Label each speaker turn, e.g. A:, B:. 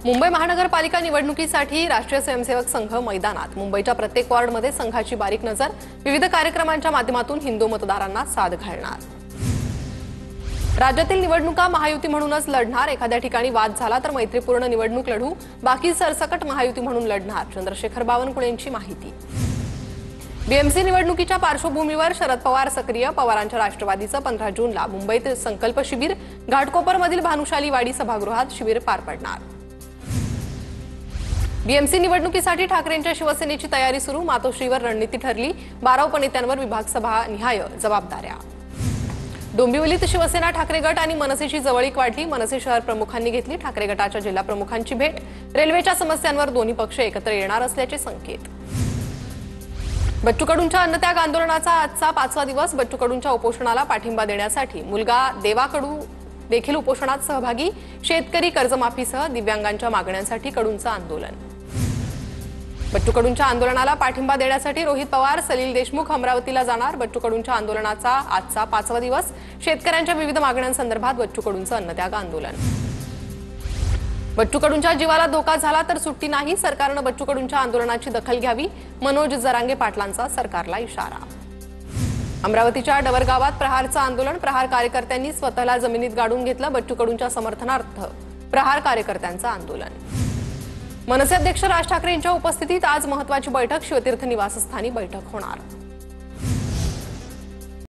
A: मुंबई महानगरपालिका निवडणुकीसाठी राष्ट्रीय स्वयंसेवक संघ मैदानात मुंबईच्या प्रत्येक वॉर्डमध्ये संघाची बारीक नजर विविध कार्यक्रमांच्या माध्यमातून हिंदू मतदारांना साथ घालणार। राज्यातील निवडणुका महायुती म्हणूनच लढणार, एखाद्या ठिकाणी वाद झाला तर मैत्रीपूर्ण निवडणूक लढू, बाकी सरसकट महायुती म्हणून लढणार, चंद्रशेखर बावनकुळेंची माहिती। बीएमसी निवडणुकीच्या पार्श्वभूमीवर शरद पवार सक्रिय, पवारांच्या राष्ट्रवादीचं 15 जूनला मुंबईत संकल्प शिबिर, घाटकोपरमधील भानुशाली वाडी सभागृहात शिबिर पार पडणार। बीएमसी निवडणुकीसाठी ठाकरेंच्या शिवसेनेची तयारी सुरू, मातोश्रीवर रणनीती ठरली, 12 उपनेत्यांवर विभागसभा निहाय जबाबदाऱ्या। डोंबिवलीत शिवसेना ठाकरे गट आणि मनसेची जवळीक वाढली, मनसे शहर प्रमुखांनी घेतली ठाकरे गटाच्या जिल्हा प्रमुखांची भेट, रेल्वेच्या समस्यांवर दोन्ही पक्ष एकत्र येणार असल्याचे संकेत। बच्चू कडूंच्या अन्नत्याग आंदोलनाचा आजचा 5वा दिवस, बच्चू कडूंच्या उपोषणाला पाठिंबा देण्यासाठी मुलगा देवा कडू देखील उपोषणात सहभागी, शेतकरी कर्जमाफीसह दिव्यांगांच्या मागण्यांसाठी कडूंचं आंदोलन। बच्चू कडूंच्या आंदोलनाला पाठिंबा देण्यासाठी रोहित पवार, सलील देशमुख अमरावतीला जाणार, बच्चू कडूंच्या आंदोलनाचा आजचा 5वा दिवस, शेतकऱ्यांच्या विविध मागण्यांसंदर्भात बच्चू कडूंचं अन्नत्याग आंदोलन। बच्चू कडूंच्या जीवाला धोका झाला तर सुट्टी नाही, सरकारनं बच्चू कडूंच्या आंदोलनाची दखल घ्यावी, मनोज जरांगे पाटलांचा सरकारला इशारा। अमरावतीच्या डवरगावात प्रहारचं आंदोलन, प्रहार कार्यकर्त्यांनी स्वतःला जमिनीत गाडून घेतलं, बच्चू कडूंच्या समर्थनार्थ प्रहार कार्यकर्त्यांचं आंदोलन। मनसे अध्यक्ष राज ठाकरेंच्या उपस्थितीत आज महत्त्वाची बैठक, शिवतीर्थ निवासस्थानी बैठक होणार।